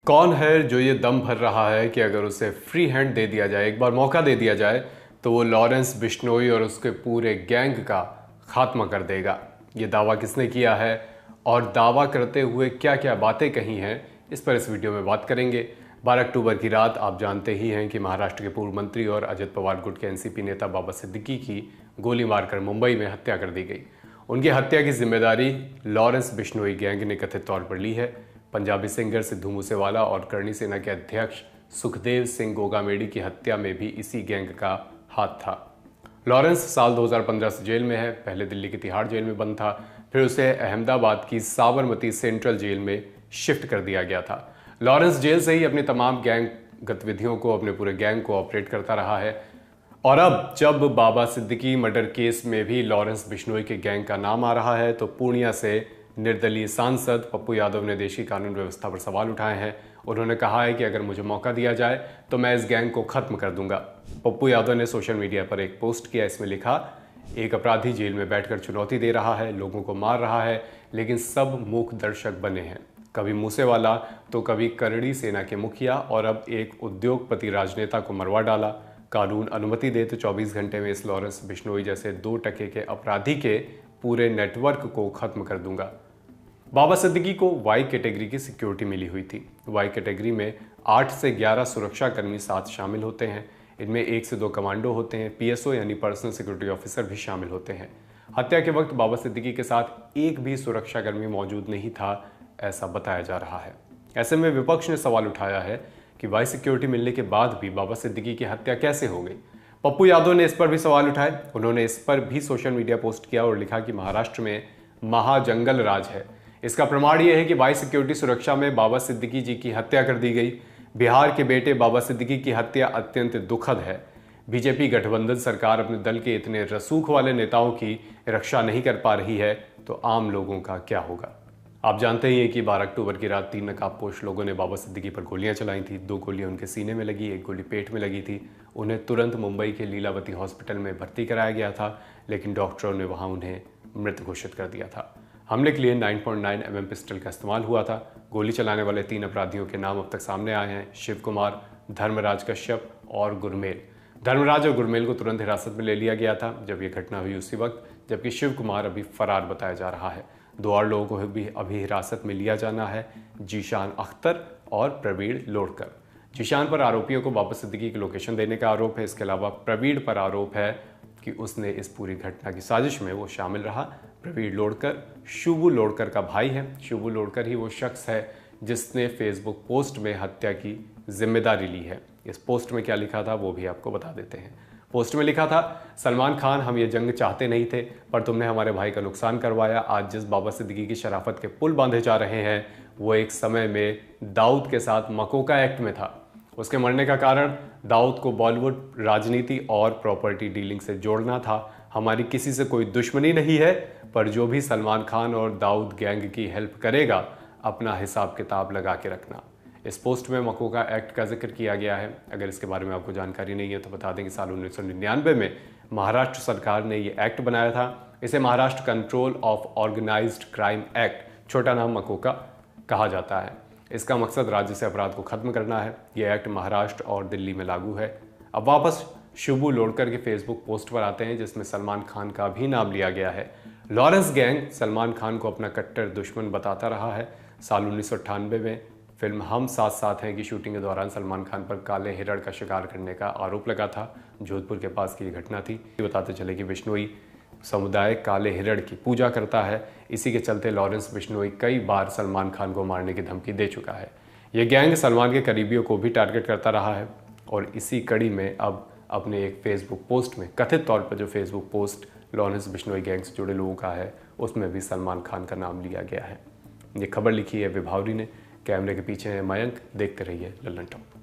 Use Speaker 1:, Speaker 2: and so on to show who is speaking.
Speaker 1: कौन है जो ये दम भर रहा है कि अगर उसे फ्री हैंड दे दिया जाए, एक बार मौका दे दिया जाए, तो वो लॉरेंस बिश्नोई और उसके पूरे गैंग का खात्मा कर देगा। ये दावा किसने किया है और दावा करते हुए क्या क्या बातें कही हैं, इस पर इस वीडियो में बात करेंगे। 12 अक्टूबर की रात आप जानते ही हैं कि महाराष्ट्र के पूर्व मंत्री और अजित पवार गुट के एनसीपी नेता बाबा सिद्दीकी की गोली मारकर मुंबई में हत्या कर दी गई। उनकी हत्या की जिम्मेदारी लॉरेंस बिश्नोई गैंग ने कथित तौर पर ली है। पंजाबी सिंगर सिद्धू मूसेवाला और करणी सेना के अध्यक्ष सुखदेव सिंह गोगामेडी की हत्या में भी इसी गैंग का हाथ था। लॉरेंस साल 2015 से जेल में है। पहले दिल्ली की तिहाड़ जेल में बंद था, फिर उसे अहमदाबाद की साबरमती सेंट्रल जेल में शिफ्ट कर दिया गया था। लॉरेंस जेल से ही अपनी तमाम गैंग गतिविधियों को, अपने पूरे गैंग को ऑपरेट करता रहा है। और अब जब बाबा सिद्दीकी मर्डर केस में भी लॉरेंस बिश्नोई के गैंग का नाम आ रहा है, तो पूर्णिया से निर्दलीय सांसद पप्पू यादव ने देश की कानून व्यवस्था पर सवाल उठाए हैं। उन्होंने कहा है कि अगर मुझे मौका दिया जाए तो मैं इस गैंग को खत्म कर दूंगा। पप्पू यादव ने सोशल मीडिया पर एक पोस्ट किया, इसमें लिखा, एक अपराधी जेल में बैठकर चुनौती दे रहा है, लोगों को मार रहा है, लेकिन सब मूक दर्शक बने हैं। कभी मूसेवाला तो कभी करणी सेना के मुखिया और अब एक उद्योगपति राजनेता को मरवा डाला। कानून अनुमति दे तो 24 घंटे में इस लॉरेंस बिश्नोई जैसे 2 टके के अपराधी के पूरे नेटवर्क को खत्म कर दूंगा। बाबा सिद्दीकी को वाई कैटेगरी की सिक्योरिटी मिली हुई थी। वाई कैटेगरी में 8 से 11 सुरक्षा कर्मी साथ शामिल होते हैं। इनमें 1 से 2 कमांडो होते हैं। पीएसओ यानी पर्सनल सिक्योरिटी ऑफिसर भी शामिल होते हैं। हत्या के वक्त बाबा सिद्दीकी के साथ एक भी सुरक्षाकर्मी मौजूद नहीं था, ऐसा बताया जा रहा है। ऐसे में विपक्ष ने सवाल उठाया है कि वाई सिक्योरिटी मिलने के बाद भी बाबा सिद्दीकी की हत्या कैसे हो गई। पप्पू यादव ने इस पर भी सवाल उठाए। उन्होंने इस पर भी सोशल मीडिया पोस्ट किया और लिखा कि महाराष्ट्र में महाजंगल राज है। इसका प्रमाण यह है कि वाई सिक्योरिटी सुरक्षा में बाबा सिद्दीकी जी की हत्या कर दी गई। बिहार के बेटे बाबा सिद्दीकी की हत्या अत्यंत दुखद है। बीजेपी गठबंधन सरकार अपने दल के इतने रसूख वाले नेताओं की रक्षा नहीं कर पा रही है, तो आम लोगों का क्या होगा। आप जानते ही हैं कि 12 अक्टूबर की रात 3 नकाबपोश लोगों ने बाबा सिद्दीकी पर गोलियां चलाई थी। 2 गोलियां उनके सीने में लगी, 1 गोली पेट में लगी थी। उन्हें तुरंत मुंबई के लीलावती हॉस्पिटल में भर्ती कराया गया था, लेकिन डॉक्टरों ने वहां उन्हें मृत घोषित कर दिया था। हमले के लिए 9.9 mm पिस्टल का इस्तेमाल हुआ था। गोली चलाने वाले 3 अपराधियों के नाम अब तक सामने आए हैं, शिव कुमार, धर्मराज कश्यप और गुरमेल। धर्मराज और गुरमेल को तुरंत हिरासत में ले लिया गया था जब यह घटना हुई उसी वक्त, जबकि शिव कुमार अभी फरार बताया जा रहा है। 2 और लोगों को भी अभी हिरासत में लिया जाना है, जीशान अख्तर और प्रवीण लोडकर। जीशान पर आरोपियों को बाबा सिद्दीकी की लोकेशन देने का आरोप है। इसके अलावा प्रवीण पर आरोप है कि उसने इस पूरी घटना की साजिश में वो शामिल रहा। प्रवीण लोडकर शुभू लोडकर का भाई है। शुभू लोडकर ही वो शख्स है जिसने फेसबुक पोस्ट में हत्या की जिम्मेदारी ली है। इस पोस्ट में क्या लिखा था वो भी आपको बता देते हैं। पोस्ट में लिखा था, सलमान खान, हम ये जंग चाहते नहीं थे, पर तुमने हमारे भाई का नुकसान करवाया। आज जिस बाबा सिद्दीकी की शराफत के पुल बांधे जा रहे हैं, वो एक समय में दाऊद के साथ मकोका एक्ट में था। उसके मरने का कारण दाऊद को बॉलीवुड, राजनीति और प्रॉपर्टी डीलिंग से जोड़ना था। हमारी किसी से कोई दुश्मनी नहीं है, पर जो भी सलमान खान और दाऊद गैंग की हेल्प करेगा, अपना हिसाब किताब लगा के रखना। इस पोस्ट में मकोका एक्ट का जिक्र किया गया है। अगर इसके बारे में आपको जानकारी नहीं है तो बता दें कि साल 1999 में महाराष्ट्र सरकार ने ये एक्ट बनाया था। इसे Maharashtra control of organised crime act, छोटा नाम मकोका, कहा जाता है। इसका मकसद राज्य से अपराध को खत्म करना है। यह एक्ट महाराष्ट्र और दिल्ली में लागू है। अब वापस शुभू लोडकर के फेसबुक पोस्ट पर आते हैं, जिसमें सलमान खान का भी नाम लिया गया है। लॉरेंस गैंग सलमान खान को अपना कट्टर दुश्मन बताता रहा है। साल 1998 में फिल्म हम साथ साथ हैं की शूटिंग के दौरान सलमान खान पर काले हिरण का शिकार करने का आरोप लगा था। जोधपुर के पास की ये घटना थी। बताते चले कि बिश्नोई समुदाय काले हिरण की पूजा करता है। इसी के चलते लॉरेंस बिश्नोई कई बार सलमान खान को मारने की धमकी दे चुका है। ये गैंग सलमान के करीबियों को भी टारगेट करता रहा है और इसी कड़ी में अब अपने एक फेसबुक पोस्ट में, कथित तौर पर जो Facebook post Lawrence Bishnoi gang से जुड़े लोगों का है, उसमें भी सलमान खान का नाम लिया गया है। ये खबर लिखी है विभावरी ने। कैमरे के पीछे है मयंक। देखते रहिए लल्लन टॉप।